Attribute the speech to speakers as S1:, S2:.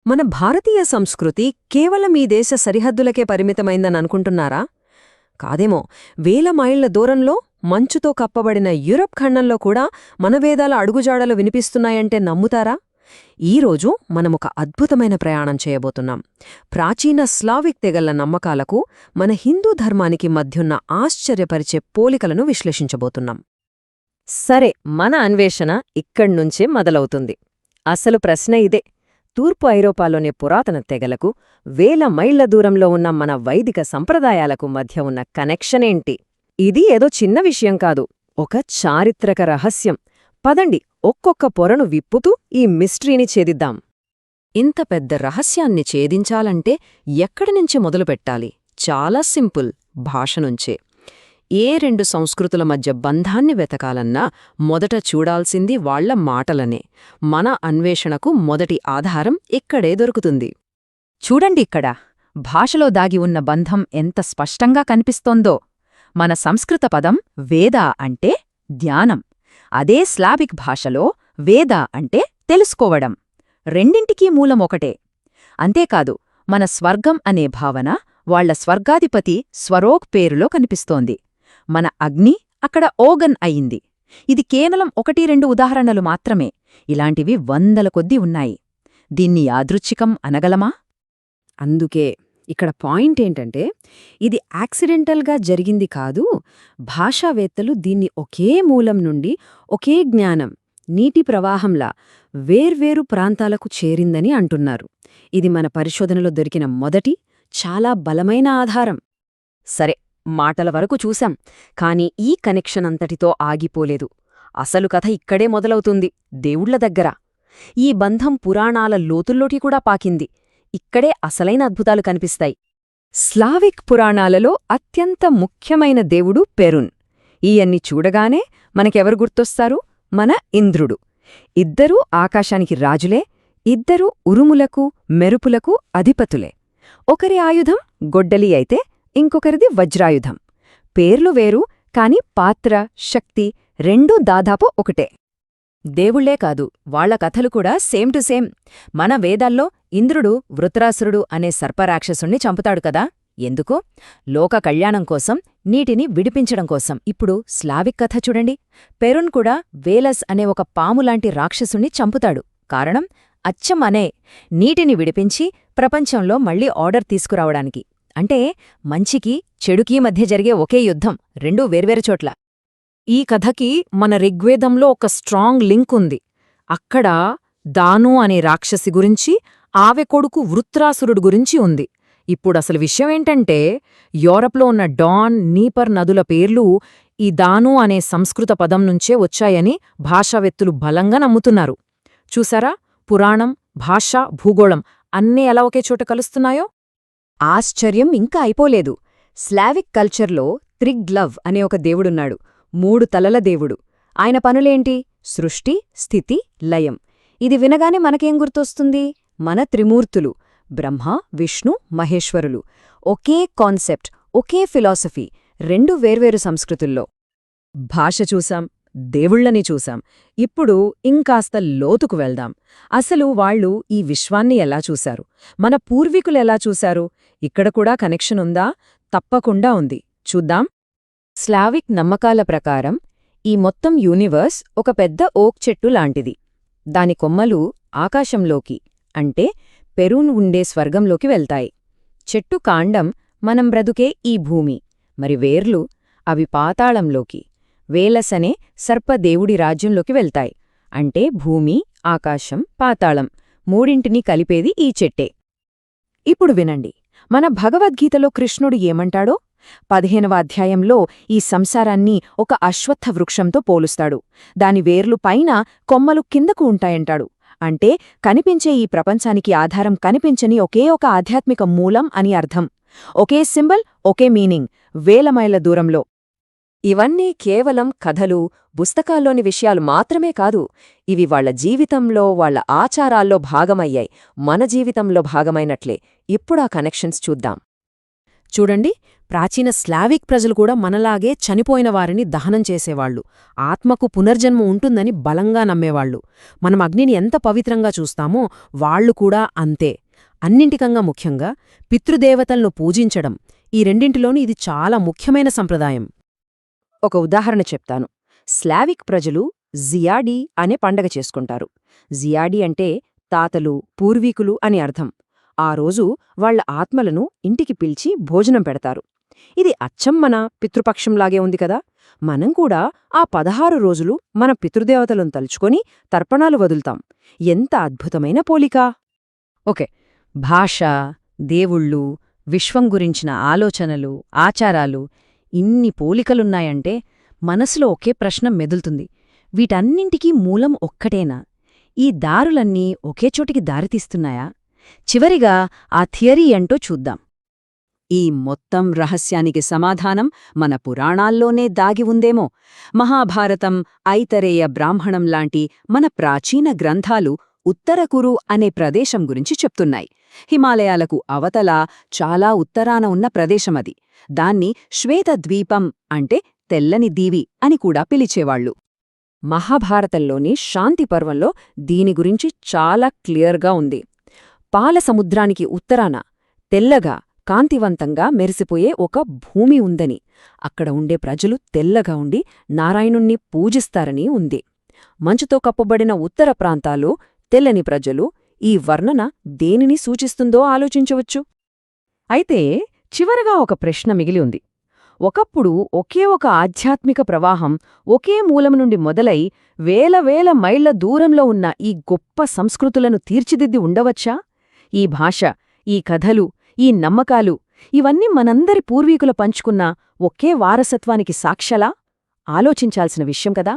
S1: మన భారతీయ సంస్కృతి కేవలం ఈ దేశ సరిహద్దులకే పరిమితమైందని అనుకుంటున్నారా? కాదేమో. వేల మైళ్ల దూరంలో మంచుతో కప్పబడిన యూరప్ ఖండంలో కూడా మన వేదాల అడుగుజాడలు వినిపిస్తున్నాయంటే నమ్ముతారా? ఈరోజు మనమొక అద్భుతమైన ప్రయాణం చేయబోతున్నాం. ప్రాచీన స్లావిక్ తెగళ్ల నమ్మకాలకు మన హిందూ ధర్మానికి మధ్యున్న ఆశ్చర్యపరిచే పోలికలను విశ్లేషించబోతున్నాం. సరే, మన అన్వేషణ ఇక్కడ్నుంచే మొదలవుతుంది. అసలు ప్రశ్న ఇదే: తూర్పు ఐరోపాలోని పురాతన తెగలకు, వేల మైళ్ల దూరంలో ఉన్న మన వైదిక సంప్రదాయాలకు మధ్య ఉన్న కనెక్షనేంటి? ఇది ఏదో చిన్న విషయం కాదు, ఒక చారిత్రక రహస్యం. పదండి, ఒక్కొక్క పొరను విప్పుతూ ఈ మిస్టరీని ఛేదిద్దాం. ఇంత పెద్ద రహస్యాన్ని ఛేదించాలంటే ఎక్కడినుంచి మొదలుపెట్టాలి? చాలా సింపుల్, భాష నుంచే. ఏ రెండు సంస్కృతుల మధ్య బంధాన్ని వెతకాలన్నా మొదట చూడాల్సింది వాళ్ల మాటలనే. మన అన్వేషణకు మొదటి ఆధారం ఇక్కడే దొరుకుతుంది.
S2: చూడండి, ఇక్కడ భాషలో దాగి ఉన్న బంధం ఎంత స్పష్టంగా కనిపిస్తోందో. మన సంస్కృత పదం వేద అంటే ధ్యానం. అదే స్లావిక్ భాషలో వేద అంటే తెలుసుకోవడం. రెండింటికీ మూలం ఒకటే. అంతేకాదు, మన స్వర్గం అనే భావన వాళ్ల స్వర్గాధిపతి స్వరోక్ పేరులో కనిపిస్తోంది. మన అగ్ని అక్కడ ఓగన్ అయింది. ఇది కేవలం 1-2 ఉదాహరణలు మాత్రమే. ఇలాంటివి వందల కొద్దీ ఉన్నాయి. దీన్ని యాదృచ్ఛికం అనగలమా?
S1: అందుకే ఇక్కడ పాయింట్ ఏంటంటే, ఇది యాక్సిడెంటల్గా జరిగింది కాదు. భాషావేత్తలు దీన్ని ఒకే మూలం నుండి, ఒకే జ్ఞానం, నీటి ప్రవాహంలా వేర్వేరు ప్రాంతాలకు చేరిందని అంటున్నారు. ఇది మన పరిశోధనలో దొరికిన మొదటి, చాలా బలమైన ఆధారం. సరే, మాటల వరకు చూశాం, కానీ ఈ కనెక్షన్ అంతటితో ఆగిపోలేదు. అసలు కథ ఇక్కడే మొదలవుతుంది, దేవుళ్ల దగ్గర. ఈ బంధం పురాణాల లోతుల్లోకి కూడా పాకింది. ఇక్కడే అసలైన అద్భుతాలు కనిపిస్తాయి. స్లావిక్ పురాణాలలో అత్యంత ముఖ్యమైన దేవుడు పెరున్. ఈయన్ని చూడగానే మనకెవరు గుర్తొస్తారు? మన ఇంద్రుడు. ఇద్దరూ ఆకాశానికి రాజులే, ఇద్దరూ ఉరుములకు, మెరుపులకు అధిపతులే. ఒకరి ఆయుధం గొడ్డలి అయితే ఇంకొకరిది వజ్రాయుధం. పేర్లు వేరు, కాని పాత్ర, శక్తి రెండూ దాదాపు ఒకటే. దేవుళ్లే కాదు, వాళ్ల కథలు కూడా సేమ్ టు సేమ్. మన వేదాల్లో ఇంద్రుడు వృత్రాసురుడు అనే సర్పరాక్షసుణ్ణి చంపుతాడు కదా. ఎందుకు? లోక కళ్యాణం కోసం, నీటిని విడిపించడం కోసం. ఇప్పుడు స్లావిక్ కథ చూడండి. పెరున్ కూడా వేలస్ అనే ఒక పాములాంటి రాక్షసుణ్ణి చంపుతాడు. కారణం అచ్చం అనే, నీటిని విడిపించి ప్రపంచంలో మళ్లీ ఆర్డర్ తీసుకురావడానికి. అంటే మంచికి చెడుకీ మధ్య జరిగే ఒకే యుద్ధం, రెండూ వేర్వేరు చోట్ల. ఈ కథకి మన ఋగ్వేదంలో ఒక స్ట్రాంగ్ లింక్ ఉంది. అక్కడ దాను అనే రాక్షసి గురించి, ఆమె కొడుకు వృత్రాసురుడు గురించి ఉంది. ఇప్పుడసలు విషయమేంటంటే, యూరప్లో ఉన్న డాన్, నీపర్ నదుల పేర్లు ఈ దాను అనే సంస్కృత పదం నుంచే వచ్చాయని భాషావేత్తలు బలంగా నమ్ముతున్నారు. చూసారా, పురాణం, భాష, భూగోళం అన్నీ ఎలా ఒకే చోట కలుస్తున్నాయో. ఆశ్చర్యం ఇంకా అయిపోలేదు. స్లావిక్ కల్చర్లో త్రిగ్లవ్ అనే ఒక దేవుడున్నాడు. 3 తలల దేవుడు. ఆయన పనులేంటి? సృష్టి, స్థితి, లయం. ఇది వినగానే మనకేం గుర్తొస్తుంది? మన త్రిమూర్తులు, బ్రహ్మ, విష్ణు, మహేశ్వరులు. ఒకే కాన్సెప్ట్, ఒకే ఫిలాసఫీ, 2 వేర్వేరు సంస్కృతుల్లో. భాష చూసాం, దేవుళ్లని చూసాం. ఇప్పుడు ఇంకాస్త లోతుకు వెళ్దాం. అసలు వాళ్ళు ఈ విశ్వాన్ని ఎలా చూశారు? మన పూర్వీకులెలా చూశారు? ఇక్కడ కూడా కనెక్షన్ ఉందా? తప్పకుండా ఉంది. చూద్దాం. స్లావిక్ నమ్మకాల ప్రకారం ఈ మొత్తం యూనివర్స్ ఒక పెద్ద ఓక్ చెట్టు లాంటిది. దాని కొమ్మలు ఆకాశంలోకి, అంటే పెరున్ ఉండే స్వర్గంలోకి వెళ్తాయి. చెట్టు కాండం మనం బ్రతుకే ఈ భూమి. మరి వేర్లు, అవి పాతాళంలోకి, వేలసనే సర్పదేవుడి రాజ్యంలోకి వెళ్తాయి. అంటే భూమి, ఆకాశం, పాతాళం మూడింటినీ కలిపేది ఈ చెట్టే. ఇప్పుడు వినండి, మన భగవద్గీతలో కృష్ణుడు ఏమంటాడో. 15వ అధ్యాయంలో ఈ సంసారాన్ని ఒక అశ్వత్థ వృక్షంతో పోలుస్తాడు. దాని వేర్లు పైన, కొమ్మలు కిందకు ఉంటాయంటాడు. అంటే కనిపించే ఈ ప్రపంచానికి ఆధారం కనిపించని ఒకే ఒక ఆధ్యాత్మిక మూలం అని అర్థం. ఒకే సింబల్, ఒకే మీనింగ్, వేల మైళ్ల దూరంలో. ఇవన్నీ కేవలం కథలు, పుస్తకాల్లోని విషయాలు మాత్రమే కాదు. ఇవి వాళ్ల జీవితంలో, వాళ్ల ఆచారాల్లో భాగమయ్యాయి. మన జీవితంలో భాగమైనట్లే. ఇప్పుడా కనెక్షన్స్ చూద్దాం. చూడండి, ప్రాచీన స్లావిక్ ప్రజలు కూడా మనలాగే చనిపోయిన వారిని దహనం చేసేవాళ్లు, ఆత్మకు పునర్జన్మ ఉంటుందని బలంగా నమ్మేవాళ్లు. మనం అగ్నిని ఎంత పవిత్రంగా చూస్తామో వాళ్లు కూడా అంతే. అన్నింటికన్నా ముఖ్యంగా పితృదేవతలను పూజించడం, ఈ రెండింటిలోనూ ఇది చాలా ముఖ్యమైన సంప్రదాయం. ఒక ఉదాహరణ చెప్తాను. స్లావిక్ ప్రజలు జియాడీ అనే పండగ చేసుకుంటారు. జియాడీ అంటే తాతలు, పూర్వీకులు అని అర్థం. ఆ రోజు వాళ్ల ఆత్మలను ఇంటికి పిలిచి భోజనం పెడతారు. ఇది అచ్చం మన పితృపక్షంలాగే ఉంది కదా. మనం కూడా ఆ 16 రోజులు మన పితృదేవతలను తలుచుకొని తర్పణాలు వదులుతాం. ఎంత అద్భుతమైన పోలిక!
S2: ఓకే, భాష, దేవుళ్ళు, విశ్వం గురించిన ఆలోచనలు, ఆచారాలు, ఇన్ని పోలికలున్నాయంటే మనసులో ఒకే ప్రశ్న మెదులుతుంది. వీటన్నింటికీ మూలం ఒక్కటేనా? ఈ దారులన్నీ ఒకేచోటికి దారితీస్తున్నాయా? చివరిగా ఆ థియరీ ఏంటో చూద్దాం.
S1: ఈ మొత్తం రహస్యానికి సమాధానం మన పురాణాల్లోనే దాగి ఉందేమో. మహాభారతం, ఐతరేయ బ్రాహ్మణం లాంటి మన ప్రాచీన గ్రంథాలు ఉత్తరకురు అనే ప్రదేశం గురించి చెప్తున్నాయి. హిమాలయాలకు అవతల చాలా ఉత్తరాన ఉన్న ప్రదేశమది. దాన్ని శ్వేతద్వీపం అంటే తెల్లని దీవి అని కూడా పిలిచేవాళ్లు. మహాభారతంలోని శాంతి పర్వంలో దీని గురించి చాలా క్లియర్గా ఉంది. పాల సముద్రానికి ఉత్తరాన తెల్లగా, కాంతివంతంగా మెరిసిపోయే ఒక భూమి ఉందని, అక్కడ ఉండే ప్రజలు తెల్లగా ఉండి నారాయణుణ్ణి పూజిస్తారని ఉంది. మంచుతో కప్పబడిన ఉత్తర ప్రాంతాలు, తెల్లని ప్రజలు, ఈ వర్ణన దేనిని సూచిస్తుందో ఆలోచించవచ్చు. అయితే చివరగా ఒక ప్రశ్న మిగిలి ఉంది. ఒకప్పుడు ఒకే ఒక ఆధ్యాత్మిక ప్రవాహం ఒకే మూలం నుండి మొదలై వేల వేల మైళ్ల దూరంలో ఉన్న ఈ గొప్ప సంస్కృతులను తీర్చిదిద్ది ఉండవచ్చా? ఈ భాష, ఈ కథలు, ఈ నమ్మకాలు, ఇవన్నీ మనందరి పూర్వీకులు పంచుకున్న ఒకే వారసత్వానికి సాక్ష్యాలా? ఆలోచించాల్సిన విషయం కదా.